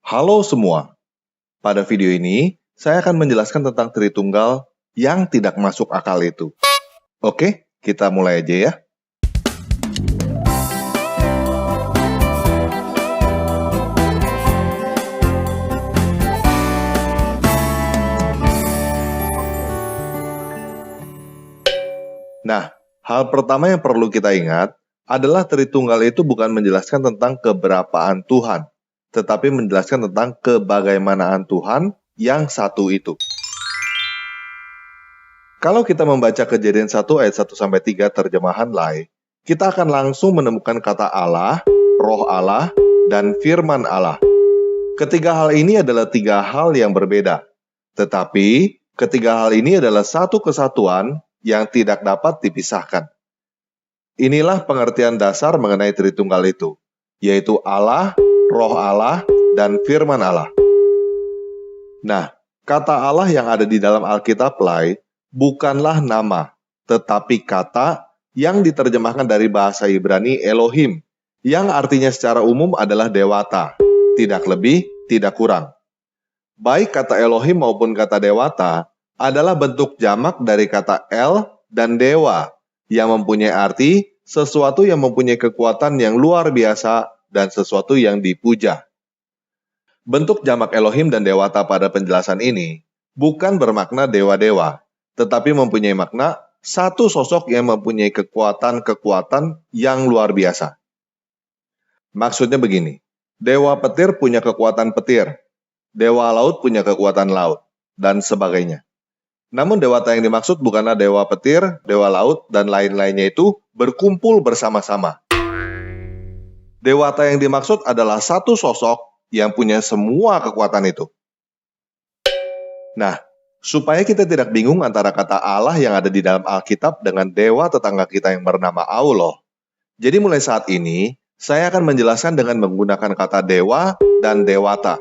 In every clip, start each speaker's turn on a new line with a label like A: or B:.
A: Halo semua, pada video ini saya akan menjelaskan tentang Tritunggal yang tidak masuk akal itu. Oke, kita mulai aja ya. Nah, hal pertama yang perlu kita ingat adalah Tritunggal itu bukan menjelaskan tentang keberapaan Tuhan, tetapi menjelaskan tentang kebagaimanaan Tuhan yang satu itu. Kalau kita membaca Kejadian 1 ayat 1-3 terjemahan Lai, kita akan langsung menemukan kata Allah, Roh Allah, dan Firman Allah. Ketiga hal ini adalah tiga hal yang berbeda. Tetapi, ketiga hal ini adalah satu kesatuan yang tidak dapat dipisahkan. Inilah pengertian dasar mengenai Tritunggal itu, yaitu Allah, Roh Allah, dan Firman Allah. Nah, kata Allah yang ada di dalam Alkitab Lai bukanlah nama, tetapi kata yang diterjemahkan dari bahasa Ibrani Elohim, yang artinya secara umum adalah dewata, tidak lebih, tidak kurang. Baik kata Elohim maupun kata dewata adalah bentuk jamak dari kata El dan Dewa, yang mempunyai arti sesuatu yang mempunyai kekuatan yang luar biasa dan sesuatu yang dipuja. Bentuk jamak Elohim dan dewata pada penjelasan ini bukan bermakna dewa-dewa, tetapi mempunyai makna satu sosok yang mempunyai kekuatan-kekuatan yang luar biasa. Maksudnya begini, dewa petir punya kekuatan petir, dewa laut punya kekuatan laut, dan sebagainya. Namun dewata yang dimaksud bukanlah dewa petir, dewa laut, dan lain-lainnya itu berkumpul bersama-sama. Dewata yang dimaksud adalah satu sosok yang punya semua kekuatan itu. Nah, supaya kita tidak bingung antara kata Allah yang ada di dalam Alkitab dengan dewa tetangga kita yang bernama Allah. Jadi mulai saat ini, saya akan menjelaskan dengan menggunakan kata dewa dan dewata.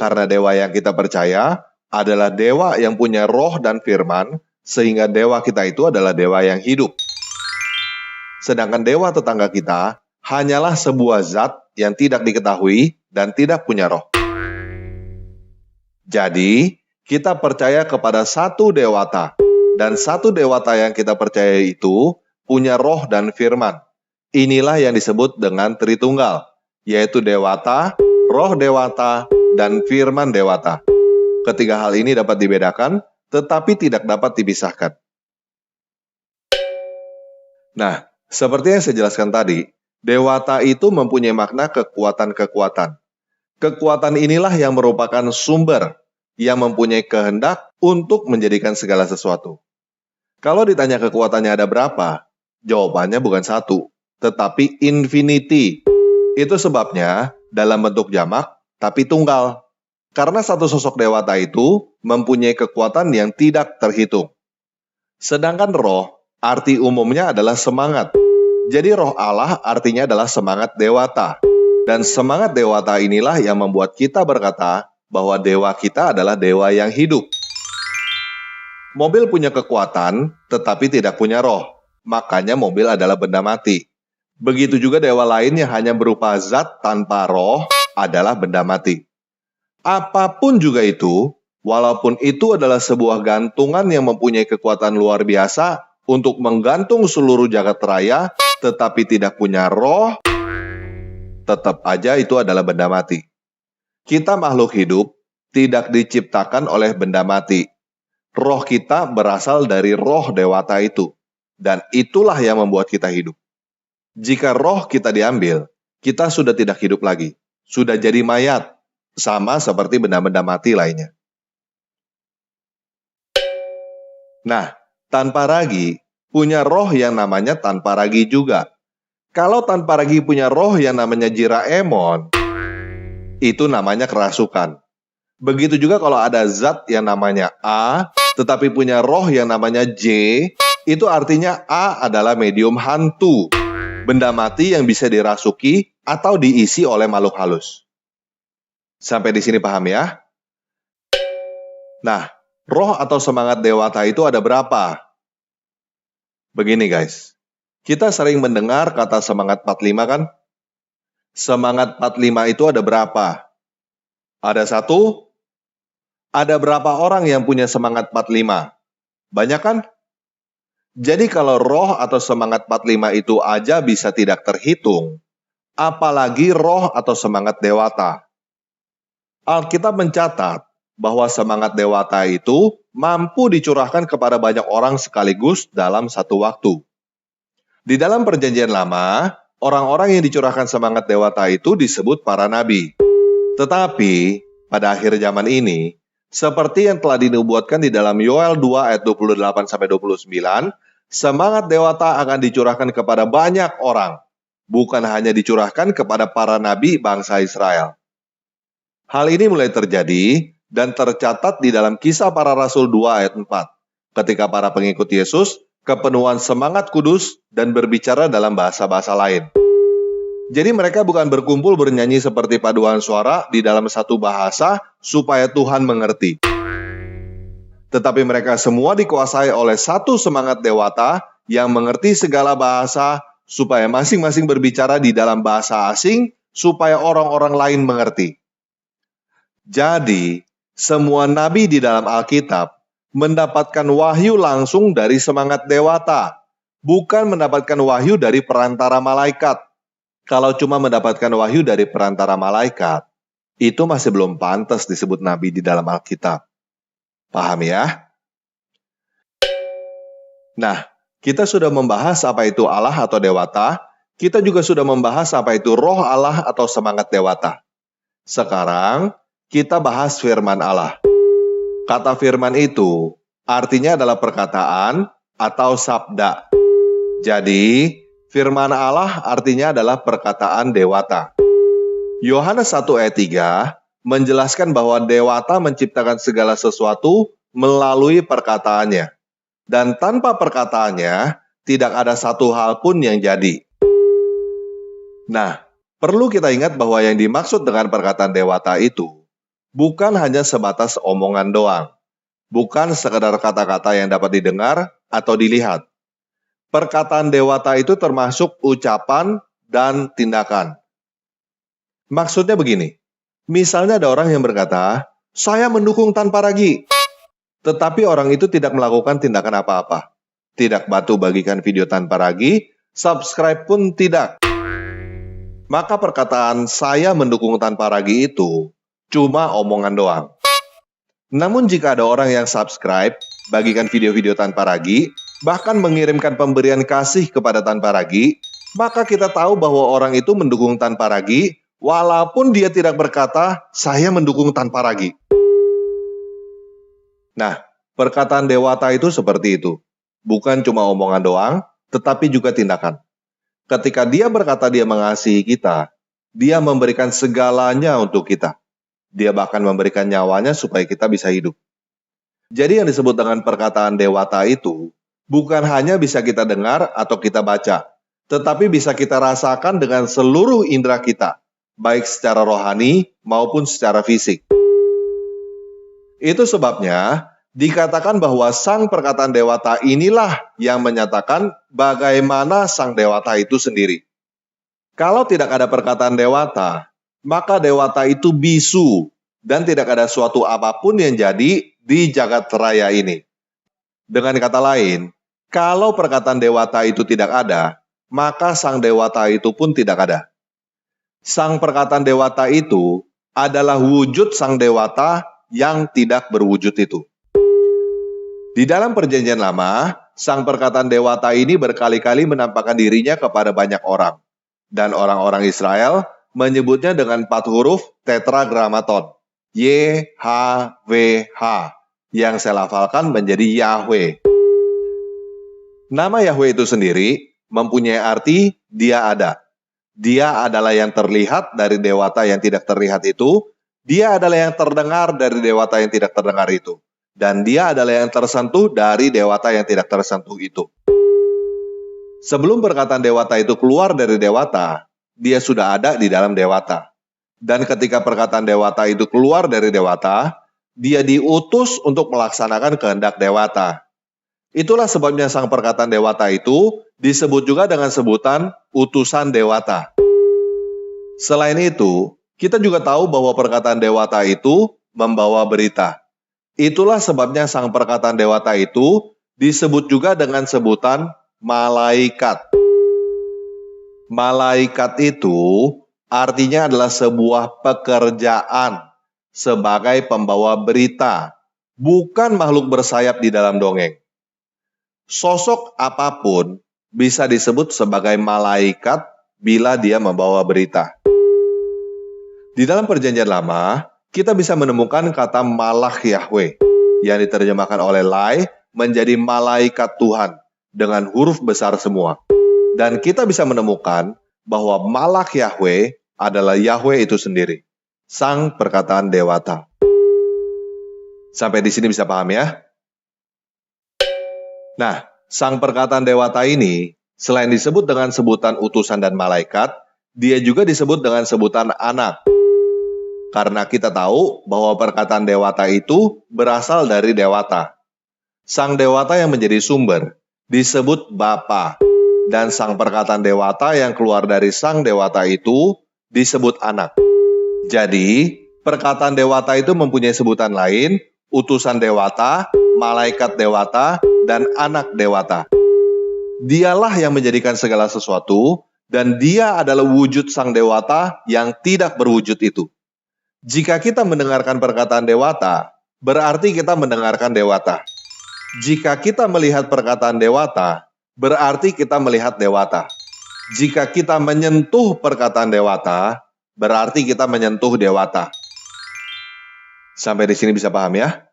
A: Karena dewa yang kita percaya adalah dewa yang punya roh dan firman, sehingga dewa kita itu adalah dewa yang hidup. Sedangkan dewa tetangga kita hanyalah sebuah zat yang tidak diketahui dan tidak punya roh. Jadi, kita percaya kepada satu dewata, dan satu dewata yang kita percaya itu punya roh dan firman. Inilah yang disebut dengan Tritunggal, yaitu dewata, roh dewata, dan firman dewata. Ketiga hal ini dapat dibedakan, tetapi tidak dapat dipisahkan. Nah, seperti yang saya jelaskan tadi, dewata itu mempunyai makna kekuatan-kekuatan. Kekuatan inilah yang merupakan sumber yang mempunyai kehendak untuk menjadikan segala sesuatu. Kalau ditanya kekuatannya ada berapa, jawabannya bukan satu, tetapi infinity. Itu sebabnya dalam bentuk jamak, tapi tunggal. Karena satu sosok dewata itu mempunyai kekuatan yang tidak terhitung. Sedangkan roh, arti umumnya adalah semangat. Jadi roh Allah artinya adalah semangat dewata. Dan semangat dewata inilah yang membuat kita berkata bahwa dewa kita adalah dewa yang hidup. Mobil punya kekuatan, tetapi tidak punya roh. Makanya mobil adalah benda mati. Begitu juga dewa lain yang hanya berupa zat tanpa roh adalah benda mati. Apapun juga itu, walaupun itu adalah sebuah gantungan yang mempunyai kekuatan luar biasa untuk menggantung seluruh jagat raya, tetapi tidak punya roh, tetap aja itu adalah benda mati. Kita makhluk hidup tidak diciptakan oleh benda mati. Roh kita berasal dari roh dewata itu. Dan itulah yang membuat kita hidup. Jika roh kita diambil, kita sudah tidak hidup lagi. Sudah jadi mayat. Sama seperti benda-benda mati lainnya. Nah, tanpa ragi punya roh yang namanya tanpa ragi juga. Kalau tanpa ragi punya roh yang namanya Jiraemon, itu namanya kerasukan. Begitu juga kalau ada zat yang namanya A, tetapi punya roh yang namanya J, itu artinya A adalah medium hantu. Benda mati yang bisa dirasuki atau diisi oleh makhluk halus. Sampai di sini paham ya? Nah, roh atau semangat dewata itu ada berapa? Begini guys, kita sering mendengar kata semangat 45 kan? Semangat 45 itu ada berapa? Ada satu, ada berapa orang yang punya semangat 45? Banyak kan? Jadi kalau roh atau semangat 45 itu aja bisa tidak terhitung, apalagi roh atau semangat dewata. Alkitab mencatat bahwa semangat dewata itu mampu dicurahkan kepada banyak orang sekaligus dalam satu waktu. Di dalam perjanjian lama, orang-orang yang dicurahkan semangat dewata itu disebut para nabi. Tetapi, pada akhir zaman ini, seperti yang telah dinubuatkan di dalam Yoel 2 ayat 28-29, semangat dewata akan dicurahkan kepada banyak orang, bukan hanya dicurahkan kepada para nabi bangsa Israel. Hal ini mulai terjadi dan tercatat di dalam Kisah Para Rasul 2 ayat 4, ketika para pengikut Yesus kepenuhan semangat kudus dan berbicara dalam bahasa-bahasa lain. Jadi mereka bukan berkumpul bernyanyi seperti paduan suara di dalam satu bahasa supaya Tuhan mengerti. Tetapi mereka semua dikuasai oleh satu semangat dewata yang mengerti segala bahasa supaya masing-masing berbicara di dalam bahasa asing supaya orang-orang lain mengerti. Jadi, semua nabi di dalam Alkitab mendapatkan wahyu langsung dari semangat dewata, bukan mendapatkan wahyu dari perantara malaikat. Kalau cuma mendapatkan wahyu dari perantara malaikat, itu masih belum pantas disebut nabi di dalam Alkitab. Paham ya? Nah, kita sudah membahas apa itu Allah atau dewata, kita juga sudah membahas apa itu roh Allah atau semangat dewata. Sekarang, kita bahas firman Allah. Kata firman itu artinya adalah perkataan atau sabda. Jadi, firman Allah artinya adalah perkataan dewata. Yohanes 1 ayat 3 menjelaskan bahwa dewata menciptakan segala sesuatu melalui perkataannya. Dan tanpa perkataannya, tidak ada satu hal pun yang jadi. Nah, perlu kita ingat bahwa yang dimaksud dengan perkataan dewata itu bukan hanya sebatas omongan doang. Bukan sekadar kata-kata yang dapat didengar atau dilihat. Perkataan dewata itu termasuk ucapan dan tindakan. Maksudnya begini, misalnya ada orang yang berkata, saya mendukung tanpa ragu. Tetapi orang itu tidak melakukan tindakan apa-apa. Tidak bantu bagikan video tanpa ragu, subscribe pun tidak. Maka perkataan saya mendukung tanpa ragu itu cuma omongan doang. Namun jika ada orang yang subscribe, bagikan video-video tanpa ragu, bahkan mengirimkan pemberian kasih kepada tanpa ragu, maka kita tahu bahwa orang itu mendukung tanpa ragu, walaupun dia tidak berkata, saya mendukung tanpa ragu. Nah, perkataan dewata itu seperti itu. Bukan cuma omongan doang, tetapi juga tindakan. Ketika dia berkata dia mengasihi kita, dia memberikan segalanya untuk kita. Dia bahkan memberikan nyawanya supaya kita bisa hidup. Jadi yang disebut dengan perkataan dewata itu, bukan hanya bisa kita dengar atau kita baca, tetapi bisa kita rasakan dengan seluruh indera kita, baik secara rohani maupun secara fisik. Itu sebabnya dikatakan bahwa sang perkataan dewata inilah yang menyatakan bagaimana sang dewata itu sendiri. Kalau tidak ada perkataan dewata, maka dewata itu bisu dan tidak ada suatu apapun yang jadi di jagat raya ini. Dengan kata lain, kalau perkataan dewata itu tidak ada, maka sang dewata itu pun tidak ada. Sang perkataan dewata itu adalah wujud sang dewata yang tidak berwujud itu. Di dalam perjanjian lama, sang perkataan dewata ini berkali-kali menampakkan dirinya kepada banyak orang. Dan orang-orang Israel menyebutnya dengan 4 huruf tetragrammaton. YHWH. Yang saya lafalkan menjadi Yahweh. Nama Yahweh itu sendiri mempunyai arti dia ada. Dia adalah yang terlihat dari dewata yang tidak terlihat itu. Dia adalah yang terdengar dari dewata yang tidak terdengar itu. Dan dia adalah yang tersentuh dari dewata yang tidak tersentuh itu. Sebelum perkataan dewata itu keluar dari dewata, dia sudah ada di dalam dewata. Dan ketika perkataan dewata itu keluar dari dewata, dia diutus untuk melaksanakan kehendak dewata. Itulah sebabnya sang perkataan dewata itu disebut juga dengan sebutan utusan dewata. Selain itu, Kita juga tahu bahwa perkataan dewata itu membawa berita. Itulah sebabnya sang perkataan dewata itu disebut juga dengan sebutan malaikat. Malaikat itu artinya adalah sebuah pekerjaan sebagai pembawa berita, bukan makhluk bersayap di dalam dongeng. Sosok apapun bisa disebut sebagai malaikat bila dia membawa berita. Di dalam Perjanjian Lama, kita bisa menemukan kata Malach Yahweh yang diterjemahkan oleh Lai menjadi malaikat Tuhan dengan huruf besar semua. Dan kita bisa menemukan bahwa Malach Yahweh adalah Yahweh itu sendiri, sang perkataan dewata. Sampai di sini bisa paham ya? Nah, sang perkataan dewata ini, selain disebut dengan sebutan utusan dan malaikat, dia juga disebut dengan sebutan anak. Karena kita tahu bahwa perkataan dewata itu berasal dari dewata. Sang dewata yang menjadi sumber disebut Bapa, dan sang perkataan dewata yang keluar dari sang dewata itu disebut anak. Jadi, perkataan dewata itu mempunyai sebutan lain, utusan dewata, malaikat dewata, dan anak dewata. Dialah yang menjadikan segala sesuatu, dan dia adalah wujud sang dewata yang tidak berwujud itu. Jika kita mendengarkan perkataan dewata, berarti kita mendengarkan dewata. Jika kita melihat perkataan dewata, berarti kita melihat dewata. Jika kita menyentuh perkataan dewata, berarti kita menyentuh dewata. Sampai di sini bisa paham ya?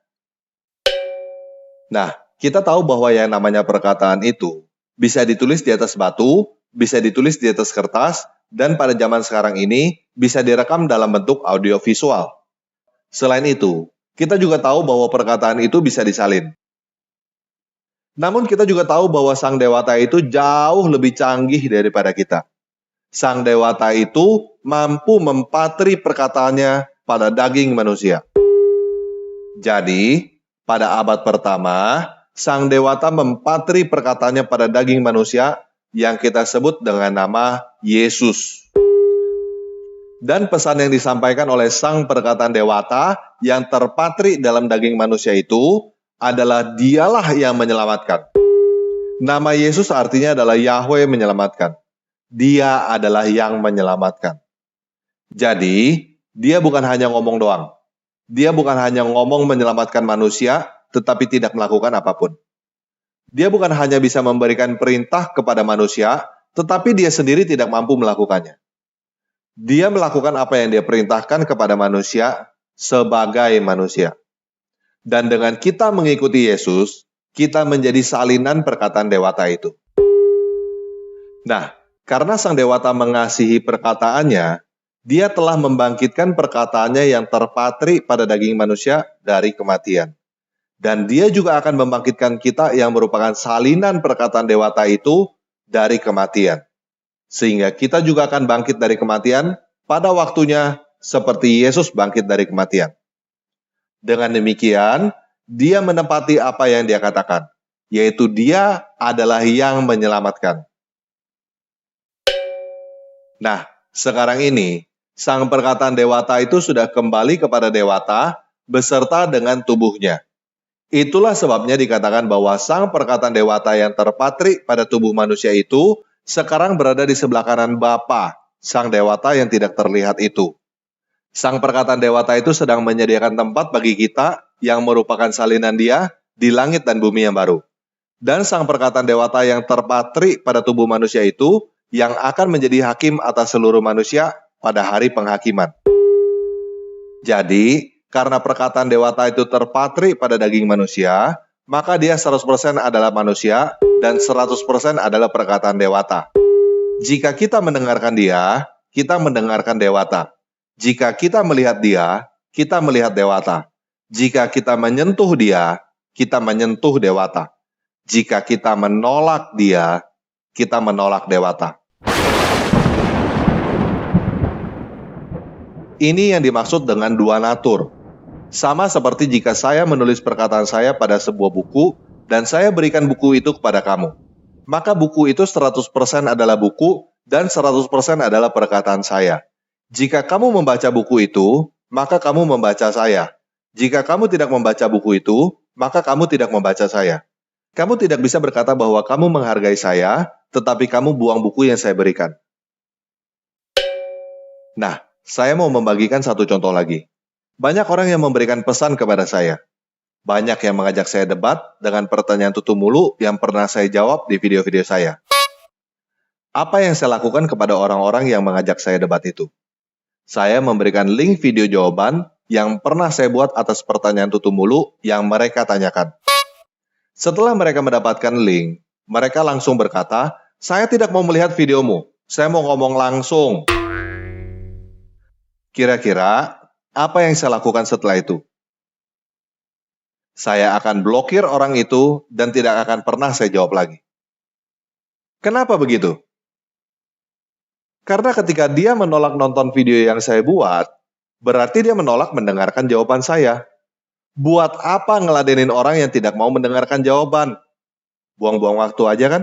A: Nah, kita tahu bahwa yang namanya perkataan itu bisa ditulis di atas batu, bisa ditulis di atas kertas, dan pada zaman sekarang ini bisa direkam dalam bentuk audiovisual. Selain itu, kita juga tahu bahwa perkataan itu bisa disalin. Namun kita juga tahu bahwa sang dewata itu jauh lebih canggih daripada kita. Sang dewata itu mampu mempatri perkataannya pada daging manusia. Jadi, pada abad pertama, sang dewata mempatri perkataannya pada daging manusia yang kita sebut dengan nama Yesus. Dan pesan yang disampaikan oleh sang perkataan dewata yang terpatri dalam daging manusia itu adalah dialah yang menyelamatkan. Nama Yesus artinya adalah Yahweh menyelamatkan. Dia adalah yang menyelamatkan. Jadi, dia bukan hanya ngomong doang. Dia bukan hanya ngomong menyelamatkan manusia, tetapi tidak melakukan apapun. Dia bukan hanya bisa memberikan perintah kepada manusia, tetapi dia sendiri tidak mampu melakukannya. Dia melakukan apa yang dia perintahkan kepada manusia sebagai manusia. Dan dengan kita mengikuti Yesus, kita menjadi salinan perkataan dewata itu. Nah, karena sang dewata mengasihi perkataannya, dia telah membangkitkan perkataannya yang terpatri pada daging manusia dari kematian. Dan dia juga akan membangkitkan kita yang merupakan salinan perkataan dewata itu dari kematian. Sehingga kita juga akan bangkit dari kematian pada waktunya seperti Yesus bangkit dari kematian. Dengan demikian, dia menepati apa yang dia katakan, yaitu dia adalah yang menyelamatkan. Nah, sekarang ini, sang perkataan dewata itu sudah kembali kepada dewata beserta dengan tubuhnya. Itulah sebabnya dikatakan bahwa sang perkataan dewata yang terpatri pada tubuh manusia itu sekarang berada di sebelah kanan Bapa, sang dewata yang tidak terlihat itu. Sang perkataan dewata itu sedang menyediakan tempat bagi kita yang merupakan salinan dia di langit dan bumi yang baru. Dan sang perkataan dewata yang terpatri pada tubuh manusia itu yang akan menjadi hakim atas seluruh manusia pada hari penghakiman. Jadi, karena perkataan dewata itu terpatri pada daging manusia, maka dia 100% adalah manusia dan 100% adalah perkataan dewata. Jika kita mendengarkan dia, kita mendengarkan dewata. Jika kita melihat dia, kita melihat dewata. Jika kita menyentuh dia, kita menyentuh dewata. Jika kita menolak dia, kita menolak dewata. Ini yang dimaksud dengan dua natur. Sama seperti jika saya menulis perkataan saya pada sebuah buku dan saya berikan buku itu kepada kamu. Maka buku itu 100% adalah buku dan 100% adalah perkataan saya. Jika kamu membaca buku itu, maka kamu membaca saya. Jika kamu tidak membaca buku itu, maka kamu tidak membaca saya. Kamu tidak bisa berkata bahwa kamu menghargai saya, tetapi kamu buang buku yang saya berikan. Nah, saya mau membagikan satu contoh lagi. Banyak orang yang memberikan pesan kepada saya. Banyak yang mengajak saya debat dengan pertanyaan tutu mulu yang pernah saya jawab di video-video saya. Apa yang saya lakukan kepada orang-orang yang mengajak saya debat itu? Saya memberikan link video jawaban yang pernah saya buat atas pertanyaan tutu mulu yang mereka tanyakan. Setelah mereka mendapatkan link, mereka langsung berkata, "Saya tidak mau melihat videomu, saya mau ngomong langsung." Kira-kira, apa yang saya lakukan setelah itu? Saya akan blokir orang itu dan tidak akan pernah saya jawab lagi. Kenapa begitu? Karena ketika dia menolak nonton video yang saya buat, berarti dia menolak mendengarkan jawaban saya. Buat apa ngeladenin orang yang tidak mau mendengarkan jawaban? Buang-buang waktu aja kan?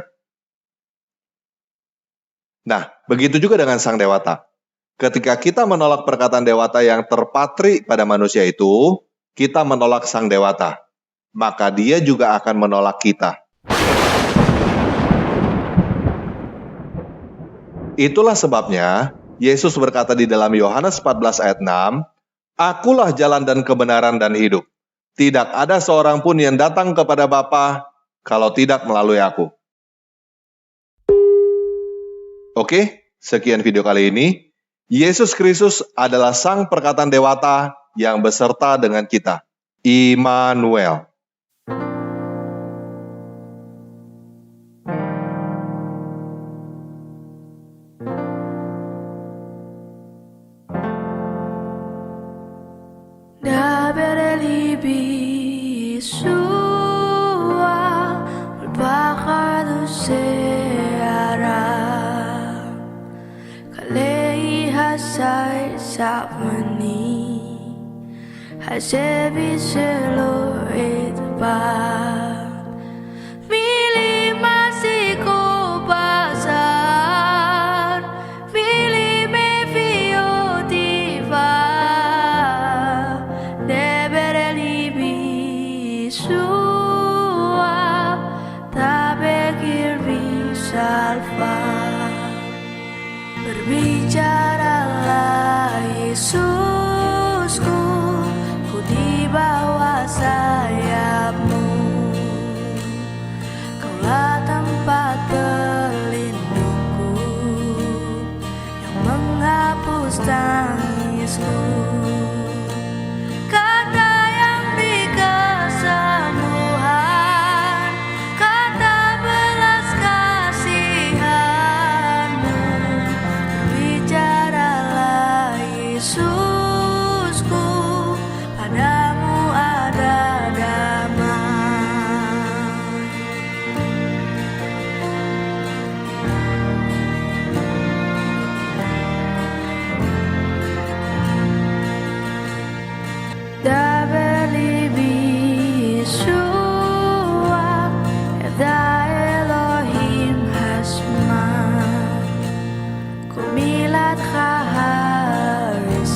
A: Nah, begitu juga dengan sang dewata. Ketika kita menolak perkataan dewata yang terpatri pada manusia itu, kita menolak sang dewata. Maka dia juga akan menolak kita. Itulah sebabnya, Yesus berkata di dalam Yohanes 14 ayat 6, "Akulah jalan dan kebenaran dan hidup. Tidak ada seorang pun yang datang kepada Bapa kalau tidak melalui aku." Oke, sekian video kali ini. Yesus Kristus adalah sang perkataan dewata yang beserta dengan kita. Immanuel.
B: Hasebi selo etba Mili masiko pasar Mili me fio diva Debere libi sua Tabe kirbi salva Berbicaralah Yesusku di bawah sayapmu, Kaulah tempat berlindungku yang menghapus tangisku. Kata yang di kesembuhan, kata belas kasihanmu, bicaralah Yesus. Padamu ada damai. Dabeli Yeshua, Eda Elohim Hasma, Kumilat Chaharis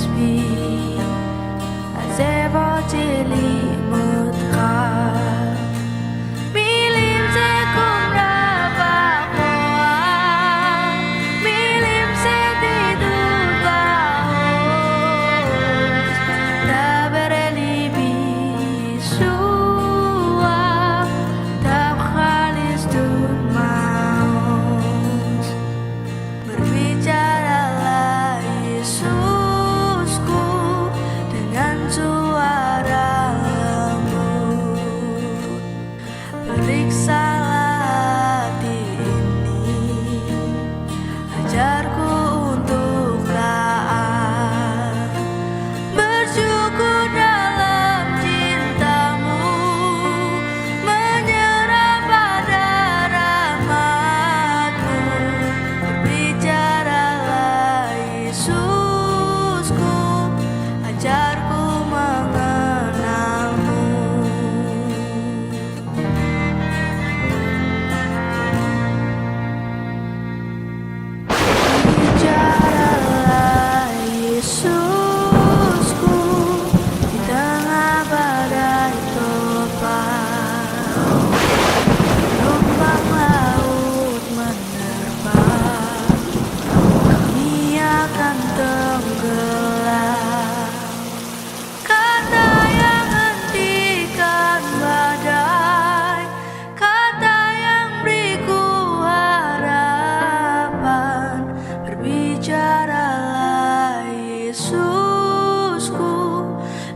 B: Yesusku,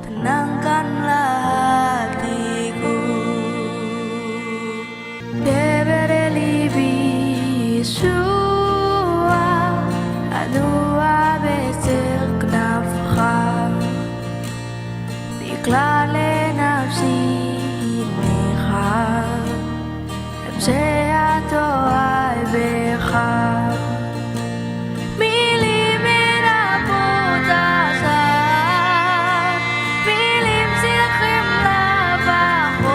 B: tenangkanlah hatiku. Debere libi Yeshua, Adua besir knafcha, Bikla le nafsi necha, Emseato ay becha. Milim minaputasan, milim silchim lavachot,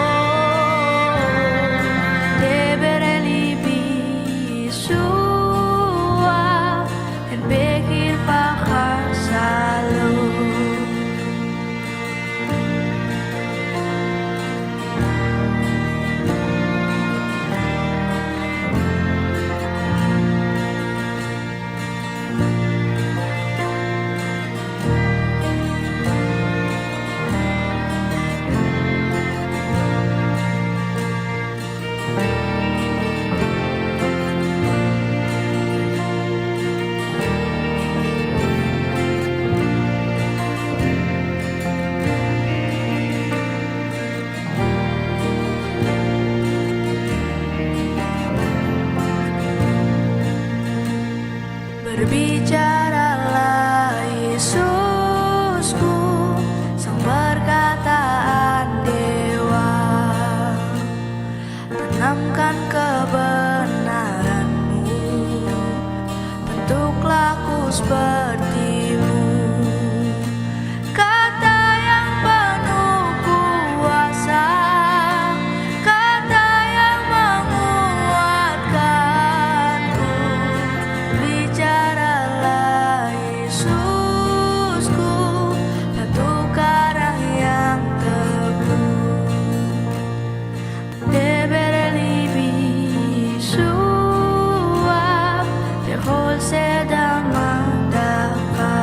B: Debere libi Yeshua, en bekir pachar salot. Berbicaralah Yesusku, sang perkataan dewa, tanamkan kebenaranmu, bentuk laku sepertimu, kata yang penuh kuasa, kata yang menguatkanku. Bicaralah Yesusku, batu karang yang teguh. Debere libi Yeshua, Bechol sedang mandaka.